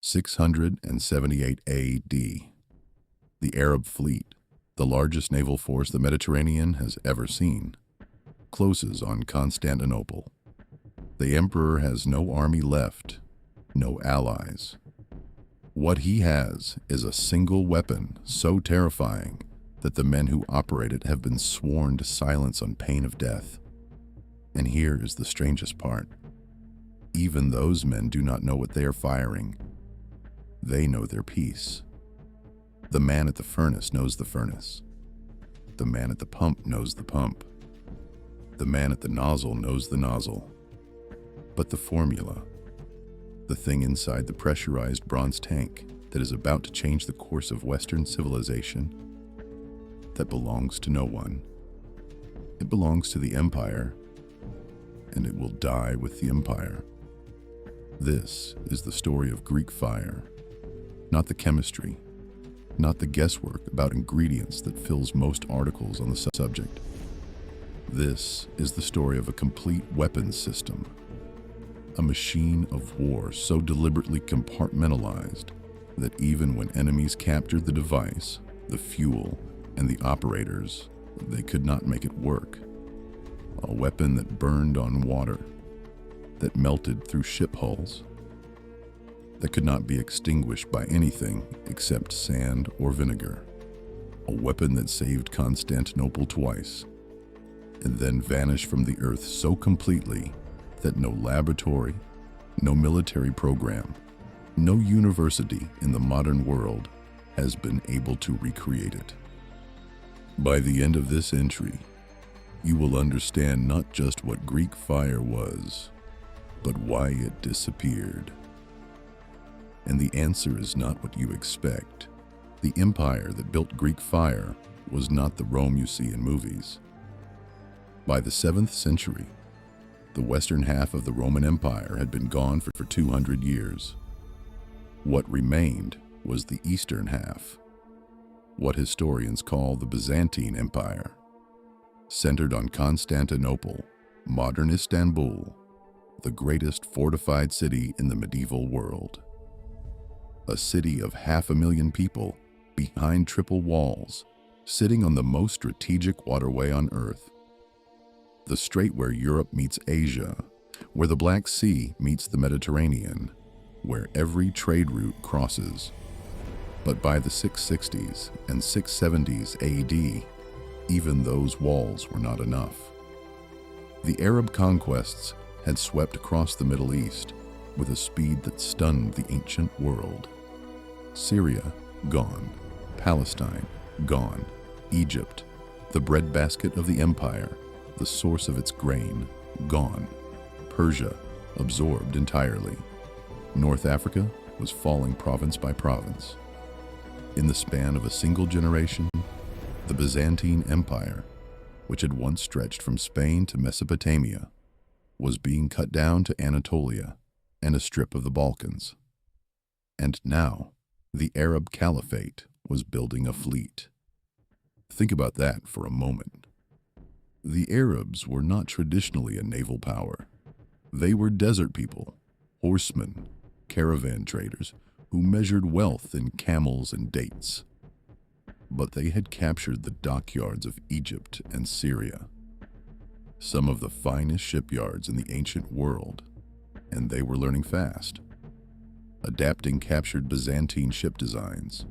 678 AD. The Arab fleet, the largest naval force the Mediterranean has ever seen, closes on Constantinople. The emperor has no army left, no allies. What he has is a single weapon so terrifying that the men who operate it have been sworn to silence on pain of death. And here is the strangest part. Even those men do not know what they are firing. They know their peace. The man at the furnace knows the furnace. The man at the pump knows the pump. The man at the nozzle knows the nozzle. But the formula, the thing inside the pressurized bronze tank that is about to change the course of Western civilization, that belongs to no one. It belongs to the empire, and it will die with the empire. This is the story of Greek fire, not the chemistry, not the guesswork about ingredients that fills most articles on the subject. This is the story of a complete weapons system, a machine of war so deliberately compartmentalized that even when enemies captured the device, the fuel, and the operators, they could not make it work. A weapon that burned on water, that melted through ship hulls, that could not be extinguished by anything except sand or vinegar. A weapon that saved Constantinople twice, and then vanished from the earth so completely that no laboratory, no military program, no university in the modern world has been able to recreate it. By the end of this entry, you will understand not just what Greek fire was, but why it disappeared. And the answer is not what you expect. The empire that built Greek fire was not the Rome you see in movies. By the 7th century, the western half of the Roman Empire had been gone for 200 years. What remained was the eastern half, what historians call the Byzantine Empire, centered on Constantinople, modern Istanbul, the greatest fortified city in the medieval world. A city of 500,000 people behind triple walls, sitting on the most strategic waterway on Earth. The strait where Europe meets Asia, where the Black Sea meets the Mediterranean, where every trade route crosses. But by the 660s and 670s AD, even those walls were not enough. The Arab conquests had swept across the Middle East with a speed that stunned the ancient world. Syria, gone. Palestine, gone. Egypt, the breadbasket of the empire, the source of its grain, gone. Persia, absorbed entirely. North Africa was falling province by province. In the span of a single generation, the Byzantine Empire, which had once stretched from Spain to Mesopotamia, was being cut down to Anatolia and a strip of the Balkans. And now, the Arab Caliphate was building a fleet. Think about that for a moment. The Arabs were not traditionally a naval power. They were desert people, horsemen, caravan traders who measured wealth in camels and dates. But they had captured the dockyards of Egypt and Syria, some of the finest shipyards in the ancient world, and they were learning fast, adapting captured Byzantine ship designs,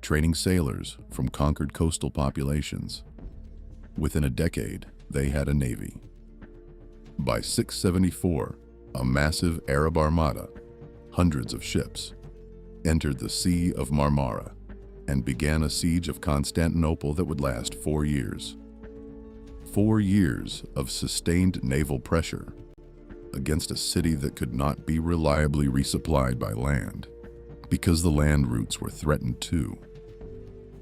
training sailors from conquered coastal populations. Within a decade, they had a navy. By 674, a massive Arab armada, hundreds of ships, entered the Sea of Marmara and began a siege of Constantinople that would last 4 years. 4 years of sustained naval pressure against a city that could not be reliably resupplied by land, because the land routes were threatened too.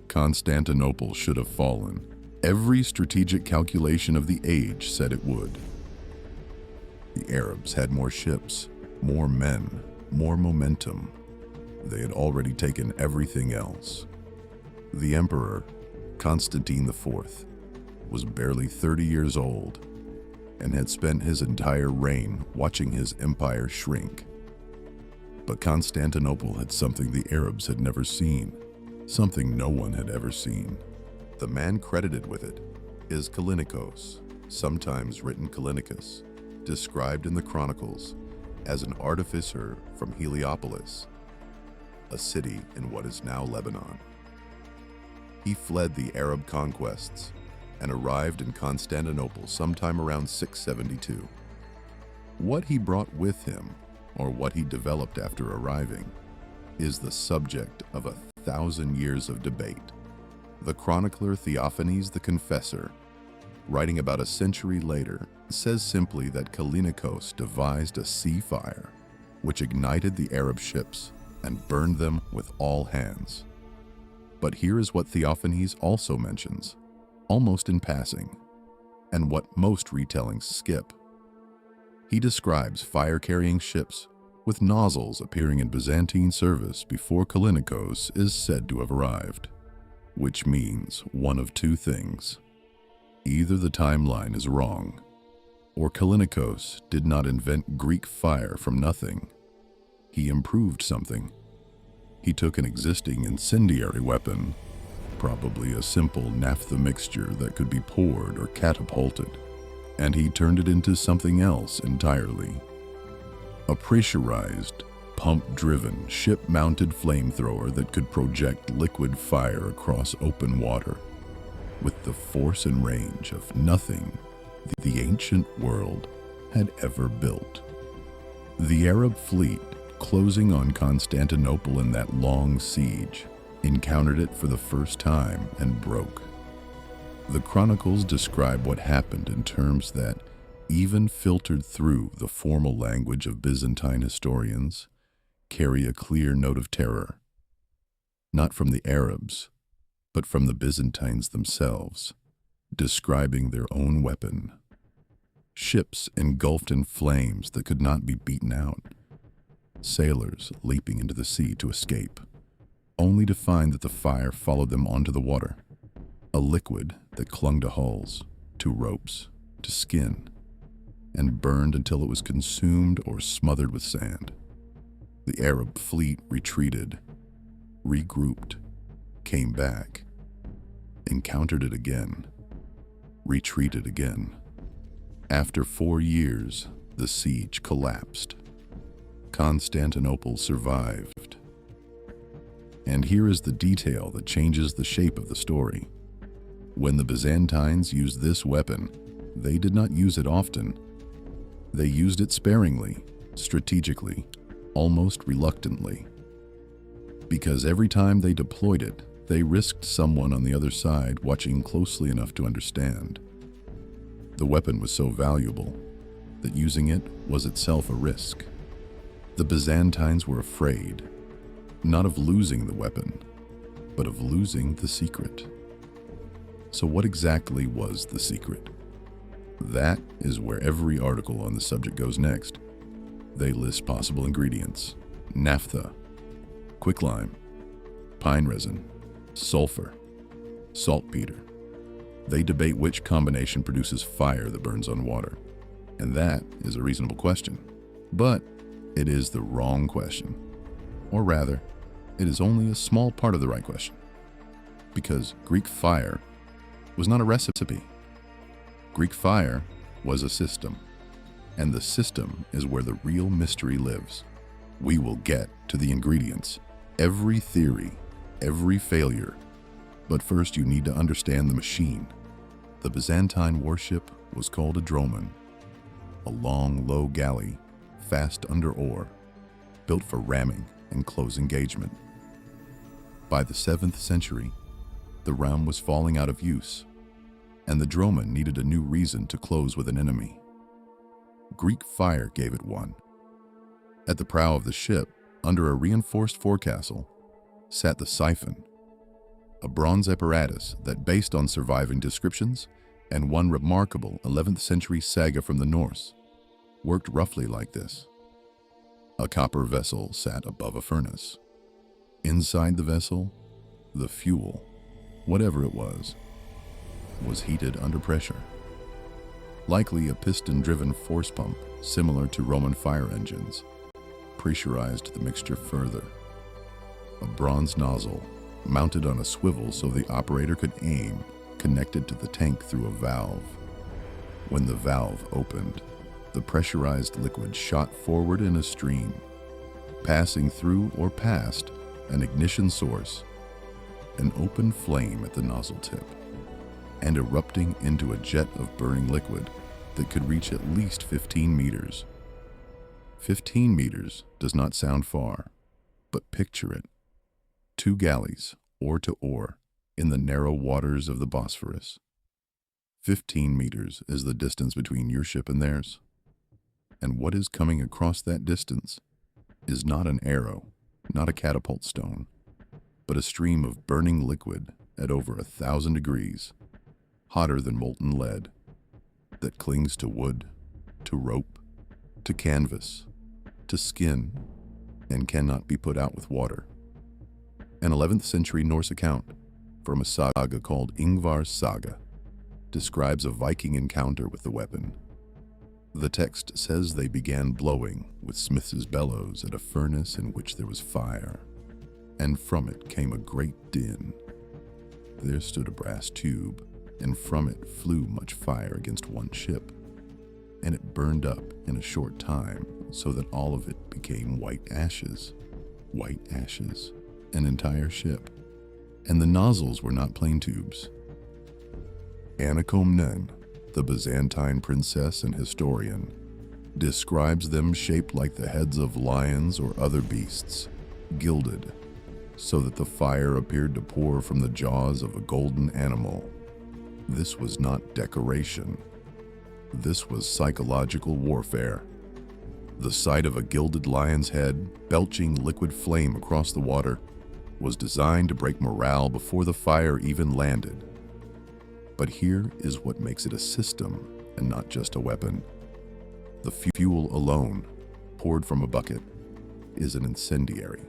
Constantinople should have fallen. Every strategic calculation of the age said it would. The Arabs had more ships, more men, more momentum. They had already taken everything else. The emperor, Constantine IV, was barely 30 years old and had spent his entire reign watching his empire shrink. But Constantinople had something the Arabs had never seen, something no one had ever seen. The man credited with it is Kallinikos, sometimes written Kallinikos, described in the Chronicles as an artificer from Heliopolis, a city in what is now Lebanon. He fled the Arab conquests and arrived in Constantinople sometime around 672. What he brought with him, or what he developed after arriving, is the subject of 1,000 years of debate. The chronicler Theophanes the Confessor, writing about a century later, says simply that Kallinikos devised a sea fire, which ignited the Arab ships and burned them with all hands. But here is what Theophanes also mentions, almost in passing, and what most retellings skip. He describes fire-carrying ships with nozzles appearing in Byzantine service before Kallinikos is said to have arrived, which means one of two things. Either the timeline is wrong, or Kallinikos did not invent Greek fire from nothing. He improved something. He took an existing incendiary weapon, probably a simple naphtha mixture that could be poured or catapulted, and he turned it into something else entirely. A pressurized, pump-driven, ship-mounted flamethrower that could project liquid fire across open water, with the force and range of nothing the ancient world had ever built. The Arab fleet, closing on Constantinople in that long siege, encountered it for the first time and broke. The chronicles describe what happened in terms that, even filtered through the formal language of Byzantine historians, carry a clear note of terror, not from the Arabs, but from the Byzantines themselves, describing their own weapon. Ships engulfed in flames that could not be beaten out. Sailors leaping into the sea to escape, only to find that the fire followed them onto the water. A liquid that clung to hulls, to ropes, to skin, and burned until it was consumed or smothered with sand. The Arab fleet retreated, regrouped, came back, encountered it again, retreated again. After 4 years, the siege collapsed. Constantinople survived. And here is the detail that changes the shape of the story. When the Byzantines used this weapon, they did not use it often. They used it sparingly, strategically, almost reluctantly. Because every time they deployed it, they risked someone on the other side watching closely enough to understand. The weapon was so valuable that using it was itself a risk. The Byzantines were afraid, not of losing the weapon, but of losing the secret. So what exactly was the secret? That is where every article on the subject goes next. They list possible ingredients: naphtha, quicklime, pine resin, sulfur, saltpeter. They debate which combination produces fire that burns on water. And that is a reasonable question. But it is the wrong question. Or rather, it is only a small part of the right question. Because Greek fire was not a recipe. Greek fire was a system. And the system is where the real mystery lives. We will get to the ingredients, every theory, every failure. But first you need to understand the machine. The Byzantine warship was called a dromon, a long, low galley, fast under oar, built for ramming and close engagement. By the 7th century, the ram was falling out of use, and the dromon needed a new reason to close with an enemy. Greek fire gave it one. At the prow of the ship, under a reinforced forecastle, sat the siphon, a bronze apparatus that, based on surviving descriptions and one remarkable 11th century saga from the Norse, worked roughly like this. A copper vessel sat above a furnace. Inside the vessel, the fuel, whatever it was heated under pressure. Likely a piston-driven force pump similar to Roman fire engines. pressurized the mixture further. A bronze nozzle, mounted on a swivel so the operator could aim, connected to the tank through a valve. When the valve opened, the pressurized liquid shot forward in a stream, passing through or past an ignition source, an open flame at the nozzle tip, and erupting into a jet of burning liquid that could reach at least 15 meters. 15 meters does not sound far, but picture it. 2 galleys, oar to oar, in the narrow waters of the Bosphorus. 15 meters is the distance between your ship and theirs. And what is coming across that distance is not an arrow, not a catapult stone, but a stream of burning liquid at over 1,000 degrees, hotter than molten lead, that clings to wood, to rope, to canvas, to skin, and cannot be put out with water. An 11th century Norse account from a saga called Ingvar's Saga describes a Viking encounter with the weapon. The text says they began blowing with smith's bellows at a furnace in which there was fire, and from it came a great din. There stood a brass tube, and from it flew much fire against one ship, and it burned up in a short time, so that all of it became white ashes, an entire ship. And the nozzles were not plain tubes. Anna Komnen, the Byzantine princess and historian, describes them shaped like the heads of lions or other beasts, gilded, so that the fire appeared to pour from the jaws of a golden animal. This was not decoration. This was psychological warfare. The sight of a gilded lion's head belching liquid flame across the water was designed to break morale before the fire even landed. But here is what makes it a system and not just a weapon. The fuel alone, poured from a bucket, is an incendiary.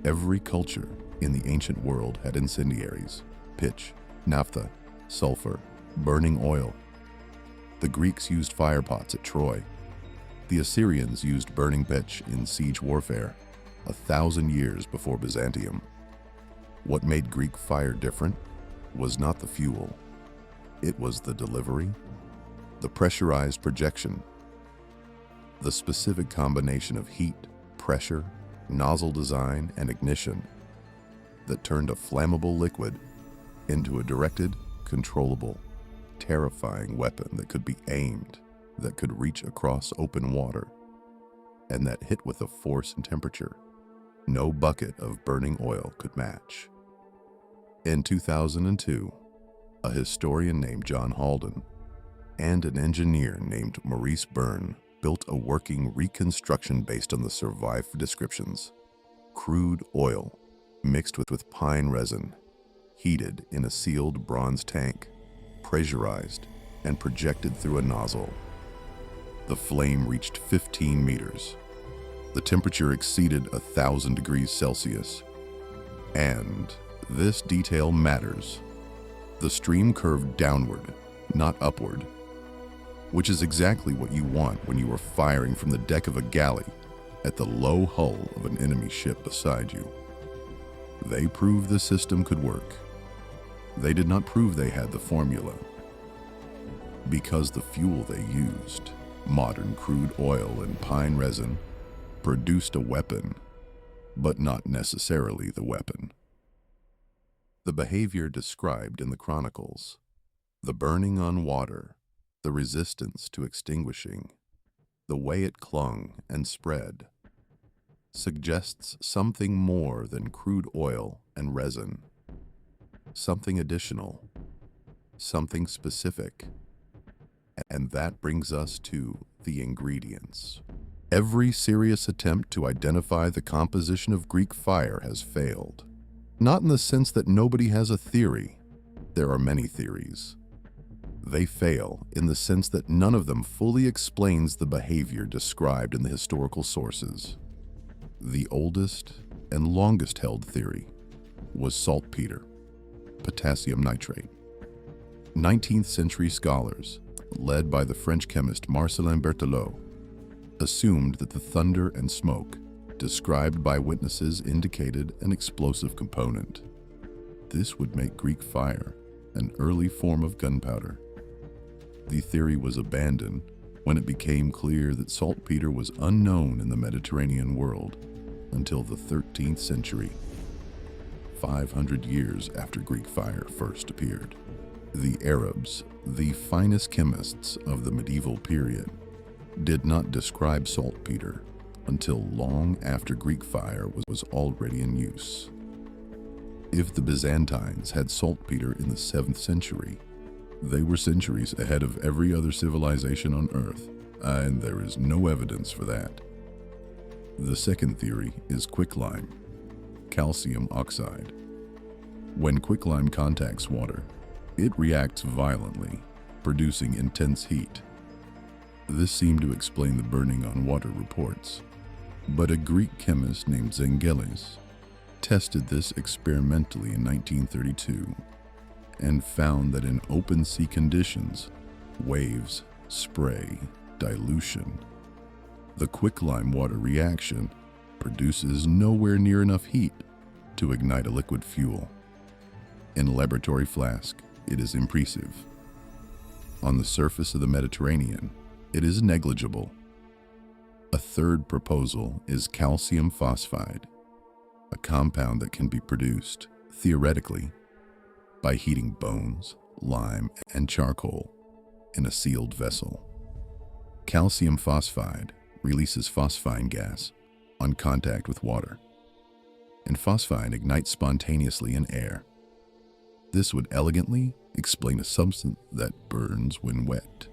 Every culture in the ancient world had incendiaries: pitch, naphtha, sulfur, burning oil. The Greeks used firepots at Troy. The Assyrians used burning pitch in siege warfare 1,000 years before Byzantium. What made Greek fire different was not the fuel. It was the delivery, the pressurized projection, the specific combination of heat, pressure, nozzle design, and ignition that turned a flammable liquid into a directed, controllable, terrifying weapon that could be aimed, that could reach across open water, and that hit with a force and temperature no bucket of burning oil could match. In 2002, a historian named John Halden and an engineer named Maurice Byrne built a working reconstruction based on the survived descriptions. Crude oil mixed with pine resin, heated in a sealed bronze tank, pressurized and projected through a nozzle. The flame reached 15 meters. The temperature exceeded 1,000 degrees Celsius. And this detail matters. The stream curved downward, not upward, which is exactly what you want when you are firing from the deck of a galley at the low hull of an enemy ship beside you. They proved the system could work. They did not prove they had the formula, because the fuel they used, modern crude oil and pine resin, produced a weapon, but not necessarily the weapon. The behavior described in the Chronicles, the burning on water, the resistance to extinguishing, the way it clung and spread, suggests something more than crude oil and resin, something additional, something specific. And that brings us to the ingredients. Every serious attempt to identify the composition of Greek fire has failed. Not in the sense that nobody has a theory. There are many theories. They fail in the sense that none of them fully explains the behavior described in the historical sources. The oldest and longest held theory was saltpeter, potassium nitrate. 19th century scholars, led by the French chemist Marcellin Berthelot, assumed that the thunder and smoke described by witnesses indicated an explosive component. This would make Greek fire an early form of gunpowder. The theory was abandoned when it became clear that saltpeter was unknown in the Mediterranean world until the 13th century, 500 years after Greek fire first appeared. The Arabs, the finest chemists of the medieval period, did not describe saltpeter until long after Greek fire was already in use. If the Byzantines had saltpeter in the 7th century, they were centuries ahead of every other civilization on Earth, and there is no evidence for that. The second theory is quicklime, calcium oxide. When quicklime contacts water, it reacts violently, producing intense heat. This seemed to explain the burning on water reports, but a Greek chemist named Zengelis tested this experimentally in 1932 and found that in open sea conditions, waves, spray, dilution, the quicklime water reaction produces nowhere near enough heat to ignite a liquid fuel. In a laboratory flask, it is impressive. On the surface of the Mediterranean, it is negligible. A third proposal is calcium phosphide, a compound that can be produced, theoretically, by heating bones, lime, and charcoal in a sealed vessel. Calcium phosphide releases phosphine gas on contact with water, and phosphine ignites spontaneously in air. This would elegantly explain a substance that burns when wet.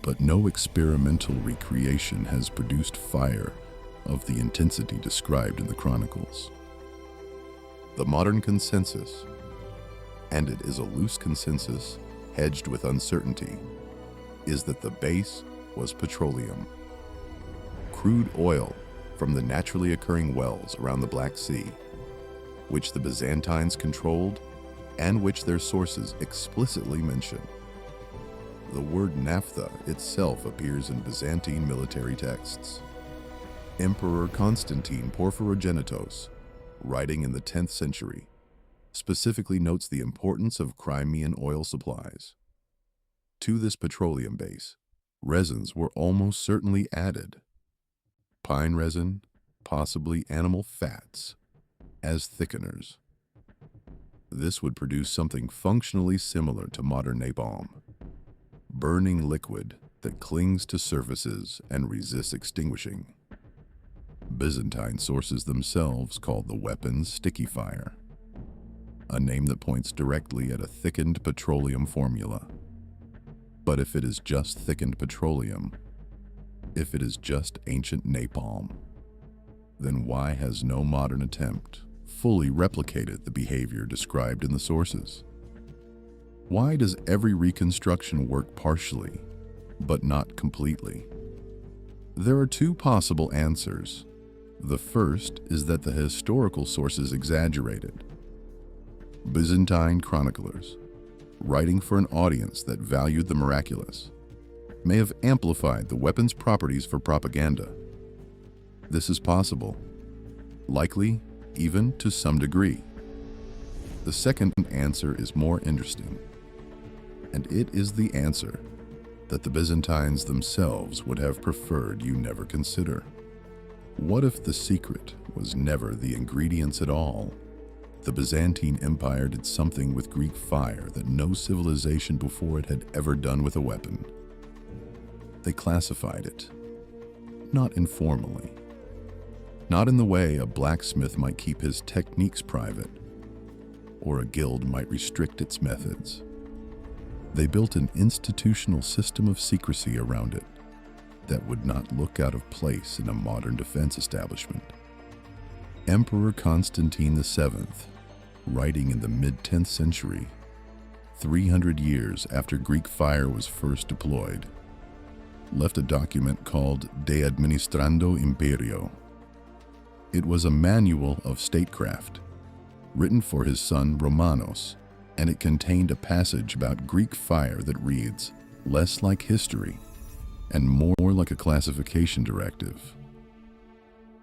But no experimental recreation has produced fire of the intensity described in the chronicles. The modern consensus, and it is a loose consensus hedged with uncertainty, is that the base was petroleum. Crude oil from the naturally occurring wells around the Black Sea, which the Byzantines controlled and which their sources explicitly mention. The word naphtha itself appears in Byzantine military texts. Emperor Constantine Porphyrogenitos, writing in the 10th century, specifically notes the importance of Crimean oil supplies. To this petroleum base, resins were almost certainly added. Pine resin, possibly animal fats, as thickeners. This would produce something functionally similar to modern napalm. Burning liquid that clings to surfaces and resists extinguishing. Byzantine sources themselves called the weapon sticky fire, a name that points directly at a thickened petroleum formula. But if it is just thickened petroleum, if it is just ancient napalm, then why has no modern attempt fully replicated the behavior described in the sources? Why does every reconstruction work partially, but not completely? There are two possible answers. The first is that the historical sources exaggerated. Byzantine chroniclers, writing for an audience that valued the miraculous, may have amplified the weapon's properties for propaganda. This is possible, likely even to some degree. The second answer is more interesting, and it is the answer that the Byzantines themselves would have preferred you never consider. What if the secret was never the ingredients at all? The Byzantine Empire did something with Greek fire that no civilization before it had ever done with a weapon. They classified it, not informally, not in the way a blacksmith might keep his techniques private, or a guild might restrict its methods. They built an institutional system of secrecy around it that would not look out of place in a modern defense establishment. Emperor Constantine VII, writing in the mid-10th century, 300 years after Greek fire was first deployed, left a document called De Administrando Imperio. It was a manual of statecraft, written for his son Romanos, and it contained a passage about Greek fire that reads, less like history, and more like a classification directive.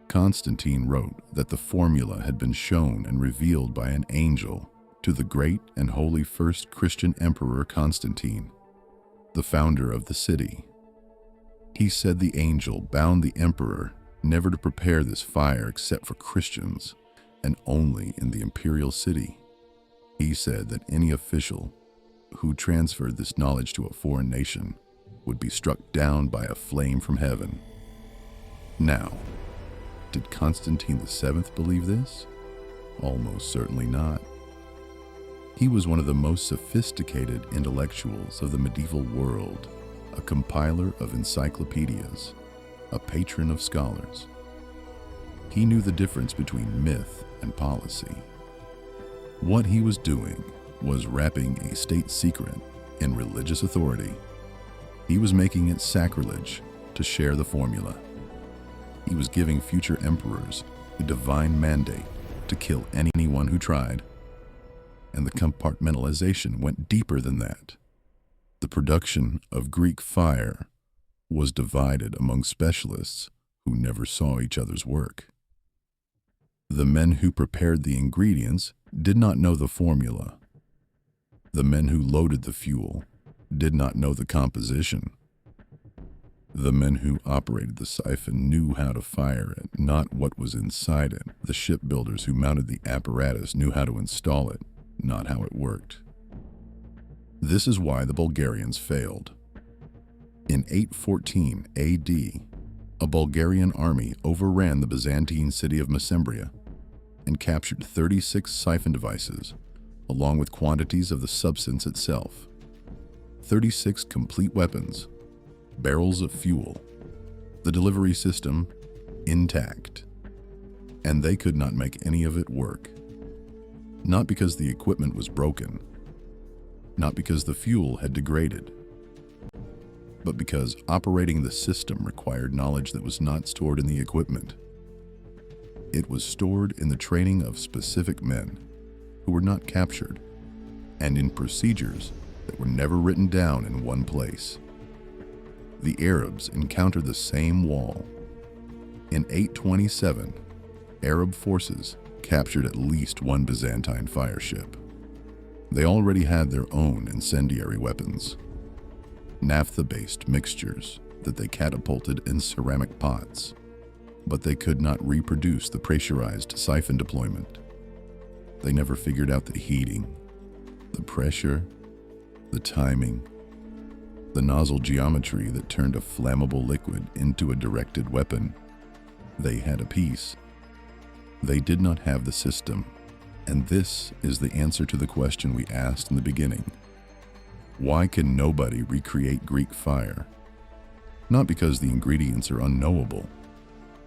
Constantine wrote that the formula had been shown and revealed by an angel to the great and holy first Christian emperor Constantine, the founder of the city. He said the angel bound the emperor never to prepare this fire except for Christians and only in the imperial city. He said that any official who transferred this knowledge to a foreign nation would be struck down by a flame from heaven. Now, did Constantine VII believe this? Almost certainly not. He was one of the most sophisticated intellectuals of the medieval world, a compiler of encyclopedias, a patron of scholars. He knew the difference between myth and policy. What he was doing was wrapping a state secret in religious authority. He was making it sacrilege to share the formula. He was giving future emperors a divine mandate to kill anyone who tried. And the compartmentalization went deeper than that. The production of Greek fire was divided among specialists who never saw each other's work. The men who prepared the ingredients did not know the formula. The men who loaded the fuel did not know the composition. The men who operated the siphon knew how to fire it, not what was inside it. The shipbuilders who mounted the apparatus knew how to install it, not how it worked. This is why the Bulgarians failed. In 814 AD, a Bulgarian army overran the Byzantine city of Mesembria and captured 36 siphon devices, along with quantities of the substance itself. 36 complete weapons, barrels of fuel, the delivery system intact, and they could not make any of it work. Not because the equipment was broken, not because the fuel had degraded, but because operating the system required knowledge that was not stored in the equipment. It was stored in the training of specific men who were not captured, and in procedures that were never written down in one place. The Arabs encountered the same wall. In 827, Arab forces captured at least one Byzantine fire ship. They already had their own incendiary weapons, naphtha-based mixtures that they catapulted in ceramic pots, but they could not reproduce the pressurized siphon deployment. They never figured out the heating, the pressure, the timing, the nozzle geometry that turned a flammable liquid into a directed weapon. They had a piece. They did not have the system, and this is the answer to the question we asked in the beginning. Why can nobody recreate Greek fire? Not because the ingredients are unknowable.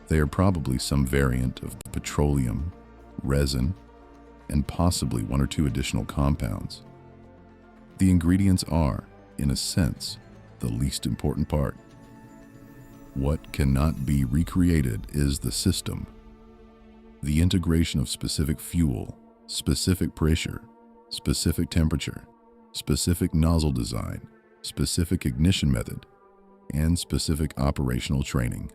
They are probably some variant of petroleum, resin, and possibly one or two additional compounds. The ingredients are, in a sense, the least important part. What cannot be recreated is the system. The integration of specific fuel, specific pressure, specific temperature, specific nozzle design, specific ignition method, and specific operational training,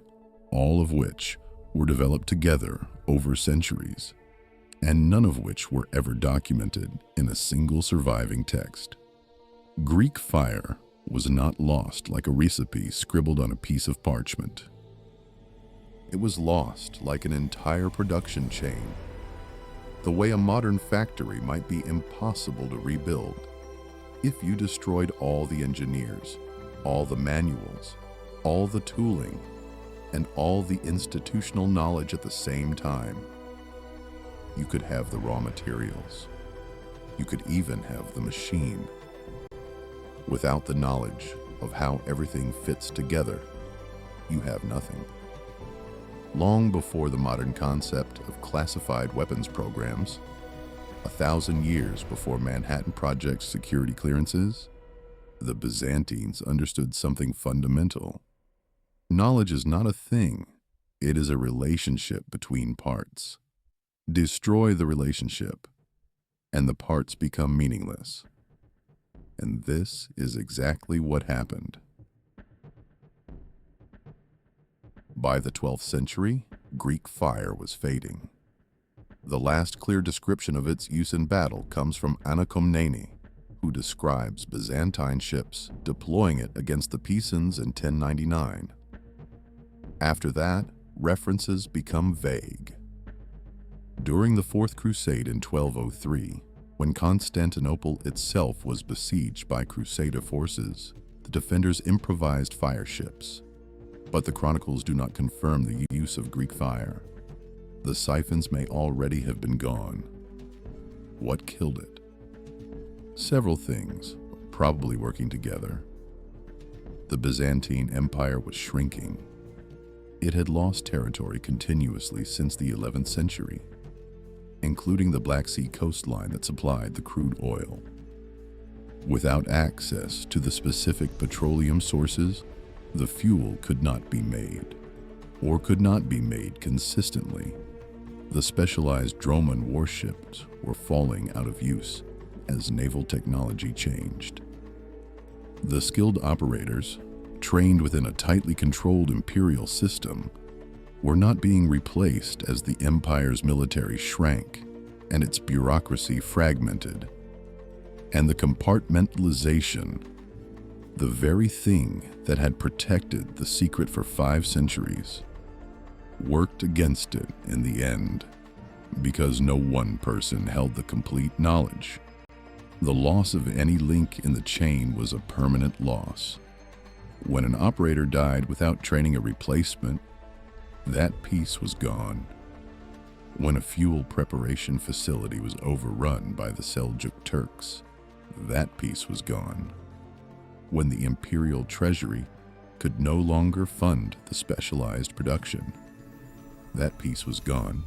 all of which were developed together over centuries, and none of which were ever documented in a single surviving text. Greek fire was not lost like a recipe scribbled on a piece of parchment. It was lost like an entire production chain, the way a modern factory might be impossible to rebuild. If you destroyed all the engineers, all the manuals, all the tooling, and all the institutional knowledge at the same time, you could have the raw materials. You could even have the machine. Without the knowledge of how everything fits together, you have nothing. Long before the modern concept of classified weapons programs, 1,000 years before Manhattan Project security clearances, the Byzantines understood something fundamental. Knowledge is not a thing, it is a relationship between parts. Destroy the relationship, and the parts become meaningless. And this is exactly what happened. By the 12th century, Greek fire was fading. The last clear description of its use in battle comes from Anakomnene, who describes Byzantine ships deploying it against the Pisans in 1099. After that, references become vague. During the Fourth Crusade in 1203, when Constantinople itself was besieged by Crusader forces, the defenders improvised fire ships. But the chronicles do not confirm the use of Greek fire. The siphons may already have been gone. What killed it? Several things, probably working together. The Byzantine Empire was shrinking. It had lost territory continuously since the 11th century, including the Black Sea coastline that supplied the crude oil. Without access to the specific petroleum sources, the fuel could not be made, or could not be made consistently. The specialized Droman warships were falling out of use as naval technology changed. The skilled operators, trained within a tightly controlled imperial system, were not being replaced as the empire's military shrank and its bureaucracy fragmented. And the compartmentalization, the very thing that had protected the secret for 5 centuries, worked against it in the end, because no one person held the complete knowledge. The loss of any link in the chain was a permanent loss. When an operator died without training a replacement, that piece was gone. When a fuel preparation facility was overrun by the Seljuk Turks, that piece was gone. When the imperial treasury could no longer fund the specialized production, that piece was gone,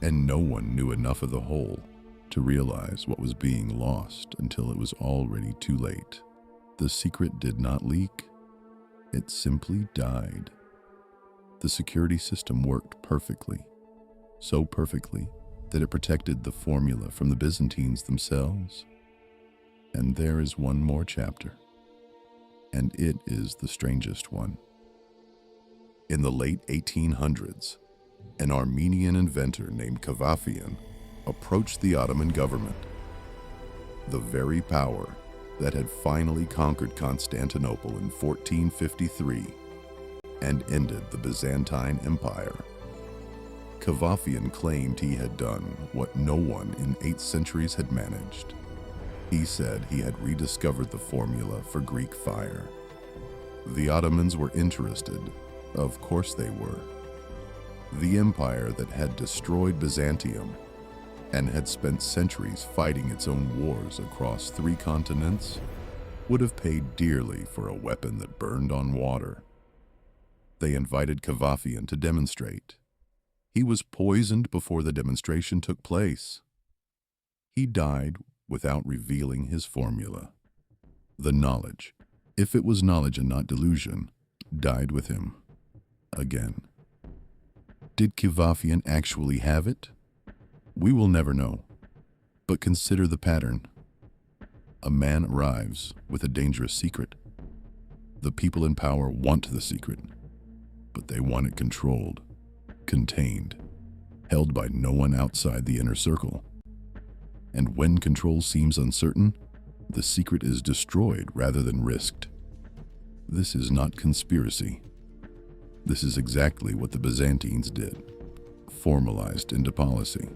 and no one knew enough of the whole to realize what was being lost until it was already too late. The secret did not leak. It simply died. The security system worked perfectly, so perfectly that it protected the formula from the Byzantines themselves. And there is one more chapter, and it is the strangest one. In the late 1800s, an Armenian inventor named Kavafian approached the Ottoman government. The very power that had finally conquered Constantinople in 1453 and ended the Byzantine Empire. Kavafian claimed he had done what no one in 8 centuries had managed. He said he had rediscovered the formula for Greek fire. The Ottomans were interested. Of course they were. The empire that had destroyed Byzantium and had spent centuries fighting its own wars across 3 continents would have paid dearly for a weapon that burned on water. They invited Kavafian to demonstrate. He was poisoned before the demonstration took place. He died without revealing his formula. The knowledge, if it was knowledge and not delusion, died with him. Again. Did Kavafian actually have it? We will never know. But consider the pattern. A man arrives with a dangerous secret. The people in power want the secret, but they want it controlled, contained, held by no one outside the inner circle. And when control seems uncertain, the secret is destroyed rather than risked. This is not conspiracy. This is exactly what the Byzantines did, formalized into policy.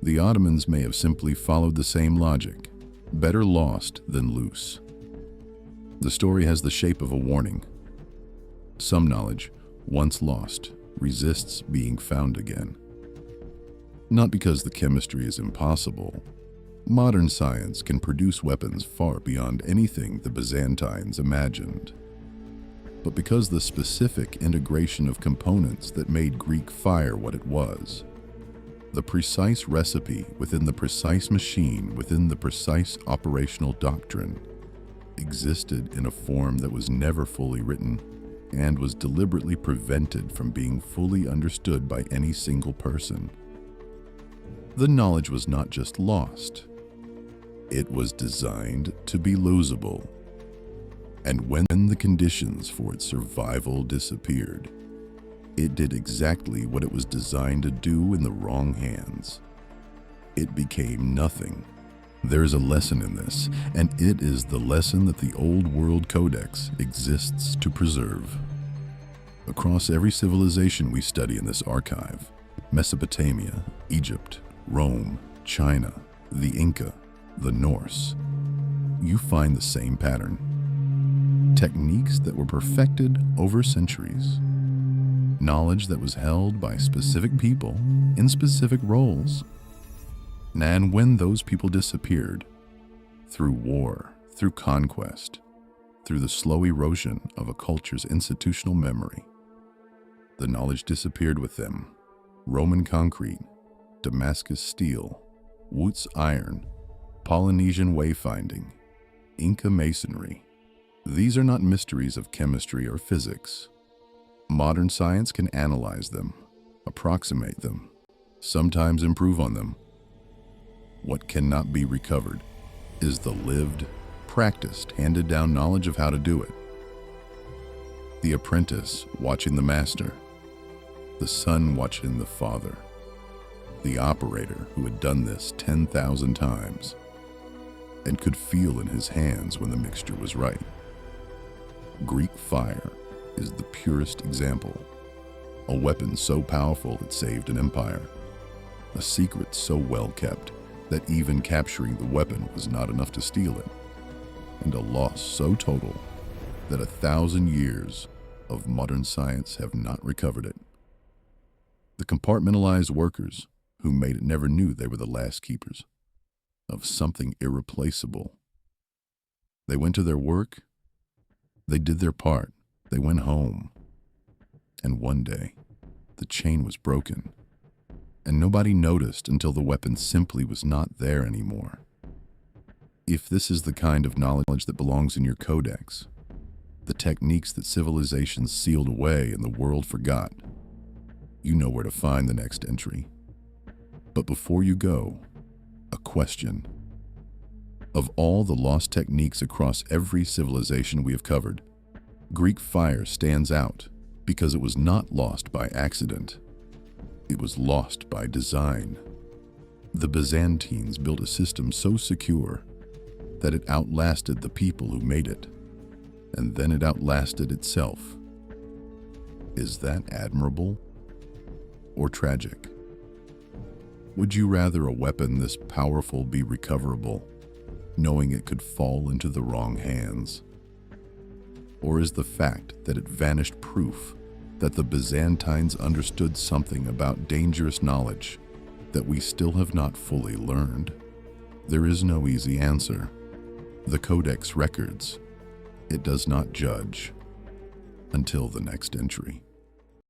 The Ottomans may have simply followed the same logic, better lost than loose. The story has the shape of a warning. Some knowledge, once lost, resists being found again. Not because the chemistry is impossible. Modern science can produce weapons far beyond anything the Byzantines imagined. But because the specific integration of components that made Greek fire what it was, the precise recipe within the precise machine within the precise operational doctrine, existed in a form that was never fully written and was deliberately prevented from being fully understood by any single person. The knowledge was not just lost. It was designed to be losable. And when the conditions for its survival disappeared, It did exactly what it was designed to do in the wrong hands. It became nothing. There is a lesson in this, and it is the lesson that the Old World Codex exists to preserve. Across every civilization we study in this archive, Mesopotamia, Egypt, Rome, China, the Inca, the Norse, you find the same pattern. Techniques that were perfected over centuries. Knowledge that was held by specific people in specific roles. And when those people disappeared, through war, through conquest, through the slow erosion of a culture's institutional memory, the knowledge disappeared with them. Roman concrete, Damascus steel, Wootz iron, Polynesian wayfinding, Inca masonry. These are not mysteries of chemistry or physics. Modern science can analyze them, approximate them, sometimes improve on them. What cannot be recovered is the lived, practiced, handed-down knowledge of how to do it. The apprentice watching the master, the son watching the father, the operator who had done this 10,000 times and could feel in his hands when the mixture was right. Greek fire is the purest example. A weapon so powerful it saved an empire. A secret so well kept that even capturing the weapon was not enough to steal it. And a loss so total that 1,000 years of modern science have not recovered it. The compartmentalized workers who made it never knew they were the last keepers of something irreplaceable. They went to their work, they did their part, they went home. And one day, the chain was broken, and nobody noticed until the weapon simply was not there anymore. If this is the kind of knowledge that belongs in your codex, the techniques that civilizations sealed away and the world forgot, you know where to find the next entry. But before you go, a question. Of all the lost techniques across every civilization we have covered, Greek fire stands out because it was not lost by accident. It was lost by design. The Byzantines built a system so secure that it outlasted the people who made it, and then it outlasted itself. Is that admirable or tragic? Would you rather a weapon this powerful be recoverable, knowing it could fall into the wrong hands? Or is the fact that it vanished proof that the Byzantines understood something about dangerous knowledge that we still have not fully learned? There is no easy answer. The Codex records. It does not judge. Until the next entry.